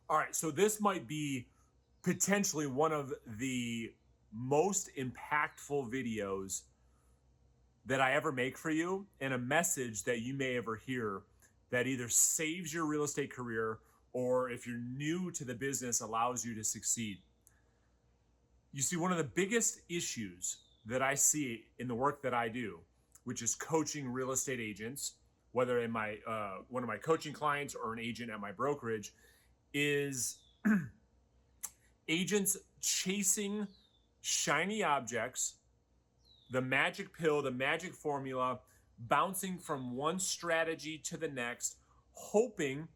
All right, so this might be potentially one of the most impactful videos that I ever make for you, and a message that you may ever hear that either saves your real estate career, or if you're new to the business, allows you to succeed. You see, one of the biggest issues that I see in the work that I do, which is coaching real estate agents, whether in my one of my coaching clients or an agent at my brokerage, is agents chasing shiny objects, the magic pill, the magic formula, bouncing from one strategy to the next, hoping,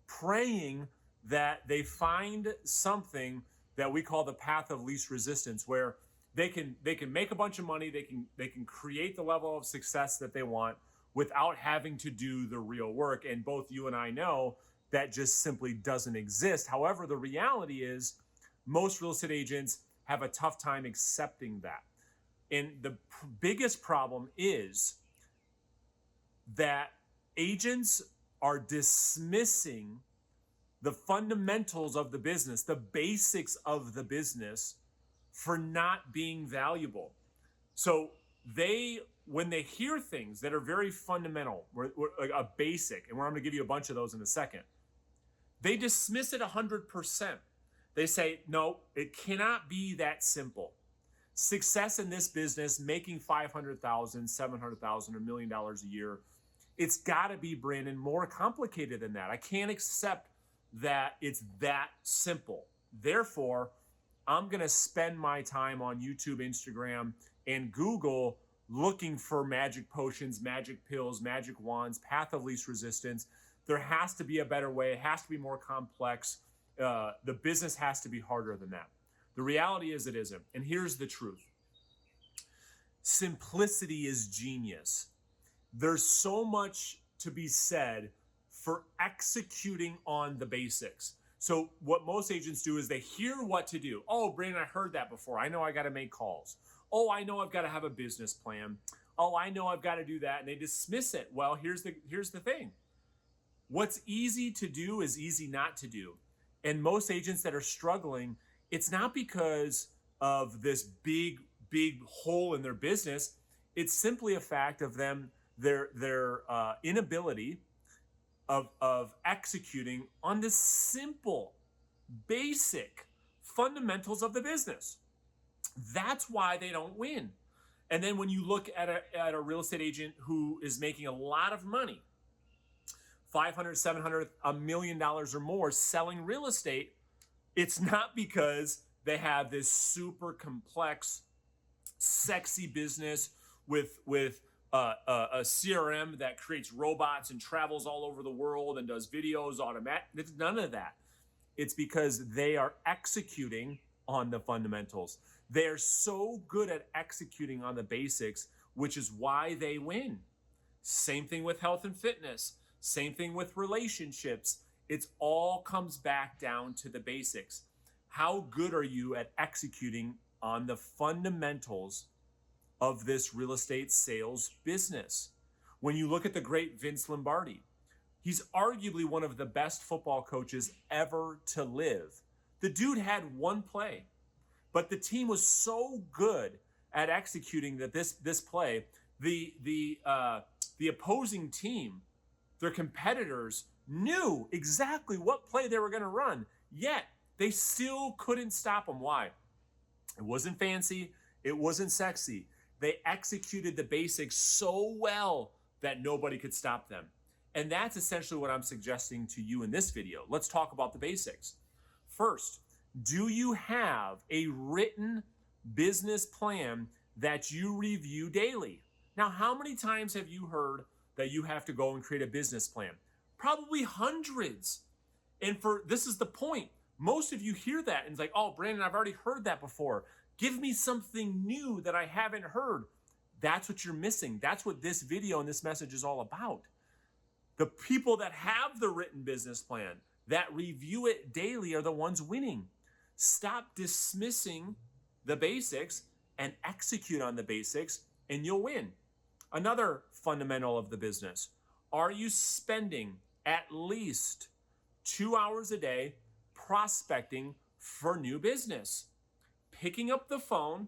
praying that they find something that we call the path of least resistance, where they can make a bunch of money, they can create the level of success that they want without having to do the real work. And both you and I know that just simply doesn't exist. However, the reality is most real estate agents have a tough time accepting that. And the biggest problem is that agents are dismissing the fundamentals of the business, the basics of the business, for not being valuable. So when they hear things that are very fundamental, like a basic, and I'm going to give you a bunch of those in a second, they dismiss it 100%. They say, no, it cannot be that simple. Success in this business, making $500,000, $700,000, $1 million a year, it's got to be, Brandon, more complicated than that. I can't accept that it's that simple. Therefore, I'm going to spend my time on YouTube, Instagram, and Google looking for magic potions, magic pills, magic wands, path of least resistance. There has to be a better way. It has to be more complex. The business has to be harder than that. The reality is it isn't. And here's the truth. Simplicity is genius. There's so much to be said for executing on the basics. So what most agents do is they hear what to do. Oh, Brandon, I heard that before. I know I got to make calls. Oh, I know I've got to have a business plan. Oh, I know I've got to do that. And they dismiss it. Well, here's the thing. What's easy to do is easy not to do. And most agents that are struggling, it's not because of this big hole in their business. It's simply a fact of their inability of executing on the simple, basic fundamentals of the business. That's why they don't win. And then when you look at a real estate agent who is making a lot of money, $500, $700, $1 million or more selling real estate, it's not because they have this super complex, sexy business with a CRM that creates robots and travels all over the world and does videos automatic. It's none of that. It's because they are executing on the fundamentals. They are so good at executing on the basics, which is why they win. Same thing with health and fitness. Same thing with relationships. It's all comes back down to the basics. How good are you at executing on the fundamentals of this real estate sales business? When you look at the great Vince Lombardi, he's arguably one of the best football coaches ever to live. The dude had one play, but the team was so good at executing that this play, the opposing team, their competitors, knew exactly what play they were going to run, yet they still couldn't stop them. Why? It wasn't fancy. It wasn't sexy. They executed the basics so well that nobody could stop them. And that's essentially what I'm suggesting to you in this video. Let's talk about the basics. First, do you have a written business plan that you review daily? Now, how many times have you heard that you have to go and create a business plan? Probably hundreds. And this is the point. Most of you hear that and it's like, oh, Brandon, I've already heard that before. Give me something new that I haven't heard. That's what you're missing. That's what this video and this message is all about. The people that have the written business plan, that review it daily, are the ones winning. Stop dismissing the basics and execute on the basics, and you'll win. Another fundamental of the business. Are you spending at least 2 hours a day prospecting for new business. Picking up the phone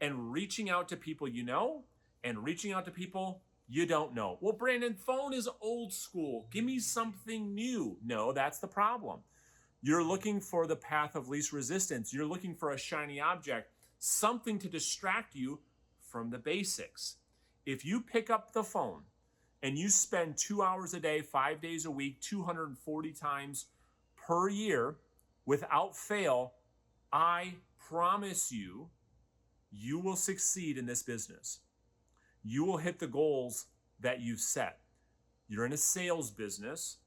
and reaching out to people you know and reaching out to people you don't know. Well, Brandon, phone is old school. Give me something new. No, that's the problem. You're looking for the path of least resistance. You're looking for a shiny object, something to distract you from the basics. If you pick up the phone and you spend 2 hours a day, 5 days a week, 240 times per year without fail, I promise you, you will succeed in this business. You will hit the goals that you've set. You're in a sales business.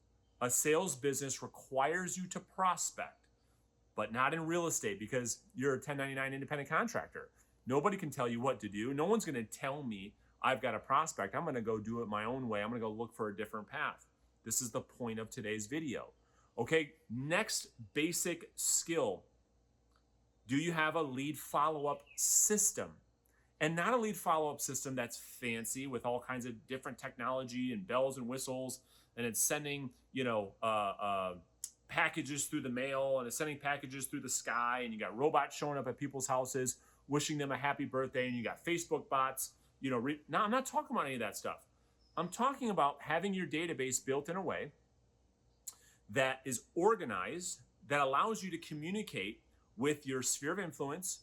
A sales business requires you to prospect, but not in real estate because you're a 1099 independent contractor. Nobody can tell you what to do. No one's going to tell me I've got a prospect. I'm going to go do it my own way. I'm going to go look for a different path. This is the point of today's video. Okay, next basic skill. Do you have a lead follow-up system? And not a lead follow-up system that's fancy with all kinds of different technology and bells and whistles, and it's sending, packages through the mail, and it's sending packages through the sky, and you got robots showing up at people's houses, wishing them a happy birthday, and you got Facebook bots. No, I'm not talking about any of that stuff. I'm talking about having your database built in a way that is organized, that allows you to communicate with your sphere of influence,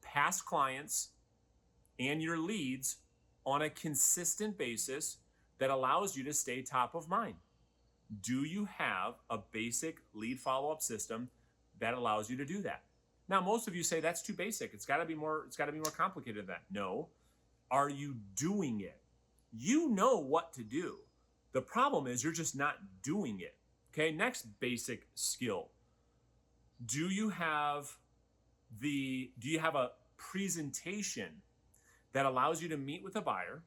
past clients, and your leads on a consistent basis that allows you to stay top of mind. Do you have a basic lead follow-up system that allows you to do that? Now, most of you say that's too basic. It's got to be more complicated than that. No. Are you doing it? You know what to do. The problem is you're just not doing it. Okay, next basic skill. Do you have a presentation that allows you to meet with a buyer,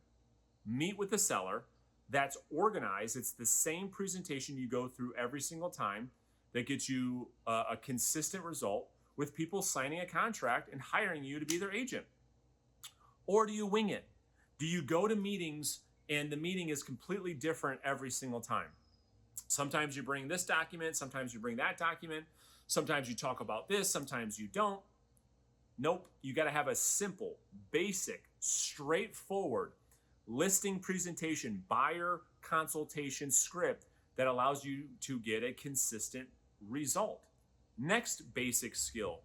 meet with a seller, that's organized? It's the same presentation you go through every single time that gets you a consistent result with people signing a contract and hiring you to be their agent. Or do you wing it? Do you go to meetings and the meeting is completely different every single time? Sometimes you bring this document, sometimes you bring that document, sometimes you talk about this, sometimes you don't. Nope, you got to have a simple, basic, straightforward listing presentation, buyer consultation script that allows you to get a consistent result. Next basic skill.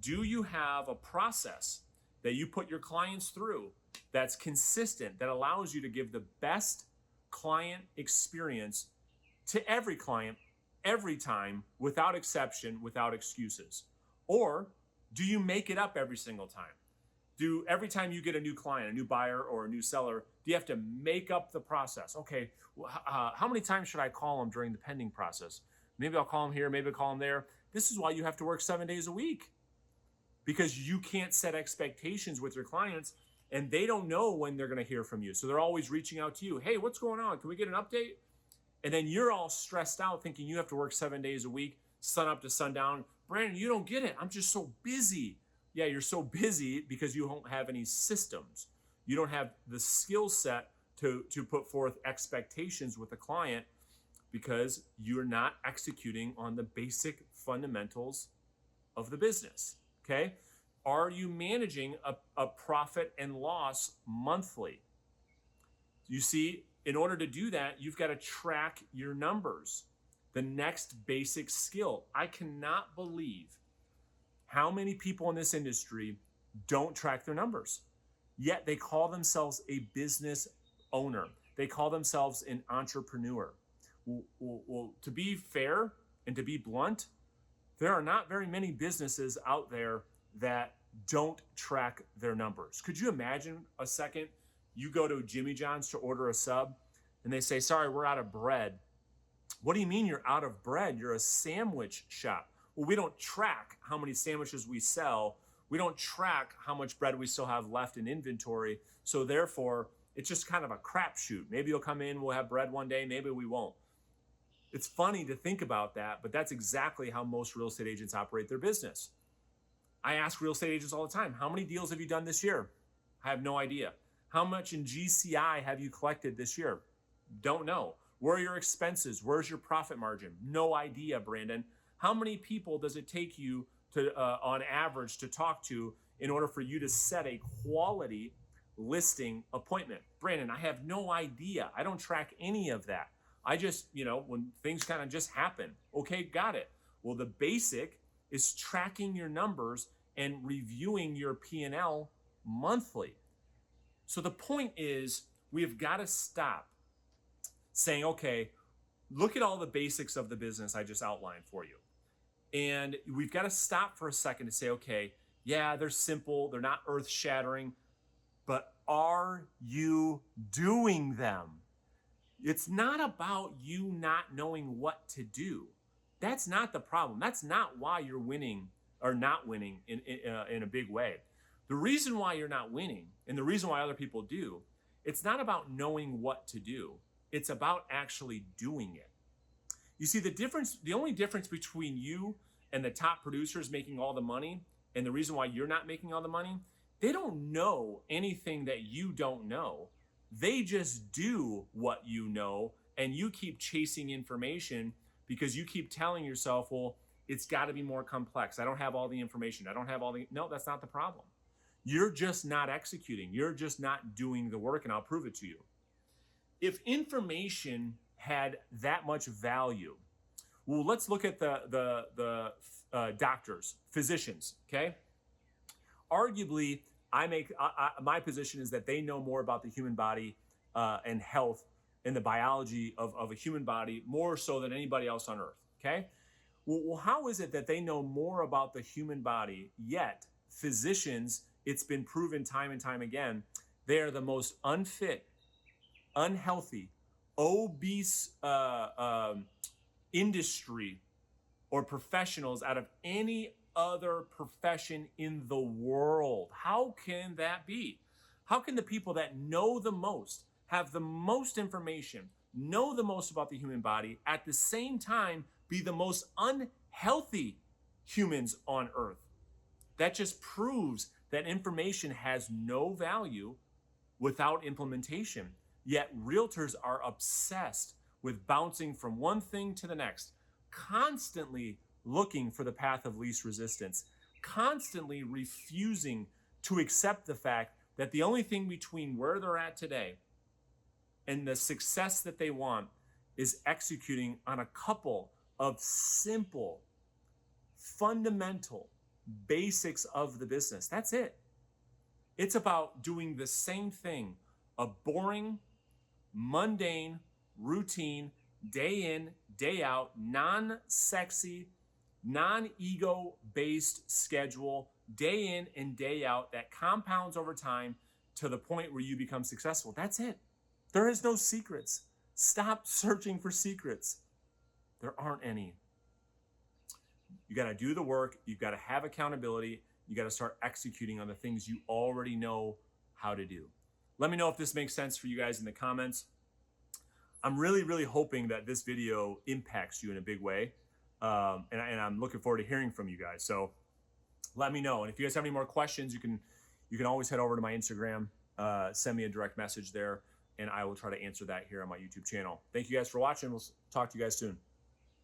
Do you have a process that you put your clients through that's consistent, that allows you to give the best client experience to every client, every time, without exception, without excuses? Or do you make it up every single time? Every time you get a new client, a new buyer, or a new seller, do you have to make up the process? Okay, how many times should I call them during the pending process? Maybe I'll call them here, maybe I'll call them there. This is why you have to work 7 days a week, because you can't set expectations with your clients and they don't know when they're going to hear from you. So they're always reaching out to you. Hey, what's going on? Can we get an update? And then you're all stressed out thinking you have to work 7 days a week, sun up to sundown. Brandon, you don't get it. I'm just so busy. Yeah, you're so busy because you don't have any systems. You don't have the skill set to put forth expectations with the client because you're not executing on the basic fundamentals of the business, okay? Are you managing a profit and loss monthly? You see, in order to do that, you've got to track your numbers. The next basic skill. I cannot believe how many people in this industry don't track their numbers, yet they call themselves a business owner. They call themselves an entrepreneur. Well, to be fair and to be blunt, there are not very many businesses out there that don't track their numbers. Could you imagine a second, you go to Jimmy John's to order a sub and they say, sorry, we're out of bread. What do you mean you're out of bread? You're a sandwich shop. Well, we don't track how many sandwiches we sell. We don't track how much bread we still have left in inventory. So therefore, it's just kind of a crapshoot. Maybe you'll come in, we'll have bread one day, maybe we won't. It's funny to think about that, but that's exactly how most real estate agents operate their business. I ask real estate agents all the time, how many deals have you done this year? I have no idea. How much in GCI have you collected this year? Don't know. Where are your expenses? Where's your profit margin? No idea, Brandon. How many people does it take you to, on average, to talk to in order for you to set a quality listing appointment? Brandon, I have no idea. I don't track any of that. I just, when things kind of just happen. Okay, got it. Well, the basic is tracking your numbers and reviewing your P&L monthly. So the point is, we have got to stop saying, okay, look at all the basics of the business I just outlined for you. And we've got to stop for a second to say, okay, yeah, they're simple, they're not earth-shattering, but are you doing them? It's not about you not knowing what to do. That's not the problem. That's not why you're winning or not winning in a big way. The reason why you're not winning and the reason why other people do, it's not about knowing what to do. It's about actually doing it. You see, the only difference between you and the top producers making all the money and the reason why you're not making all the money, they don't know anything that you don't know. They just do what you know, and you keep chasing information because you keep telling yourself, well, it's got to be more complex. I don't have all the information. No, that's not the problem. You're just not executing. You're just not doing the work, and I'll prove it to you. If information had that much value, well, let's look at the doctors, physicians, okay? Arguably, my position is that they know more about the human body and health and the biology of a human body more so than anybody else on earth, okay? Well, how is it that they know more about the human body, yet physicians, it's been proven time and time again, they are the most unfit, unhealthy, obese industry or professionals out of any other profession in the world? How can that be? How can the people that know the most, have the most information, know the most about the human body, at the same time be the most unhealthy humans on earth? That just proves that information has no value without implementation. Yet realtors are obsessed with bouncing from one thing to the next, constantly looking for the path of least resistance, constantly refusing to accept the fact that the only thing between where they're at today and the success that they want is executing on a couple of simple, fundamental basics of the business. That's it. It's about doing the same thing, a boring, mundane, routine, day in, day out, non-sexy, non-ego-based schedule, day in and day out, that compounds over time to the point where you become successful. That's it. There is no secrets. Stop searching for secrets. There aren't any. You got to do the work. You've got to have accountability. You got to start executing on the things you already know how to do. Let me know if this makes sense for you guys in the comments. I'm really, really hoping that this video impacts you in a big way. And I'm looking forward to hearing from you guys. So let me know. And if you guys have any more questions, you can always head over to my Instagram, send me a direct message there, and I will try to answer that here on my YouTube channel. Thank you guys for watching. We'll talk to you guys soon.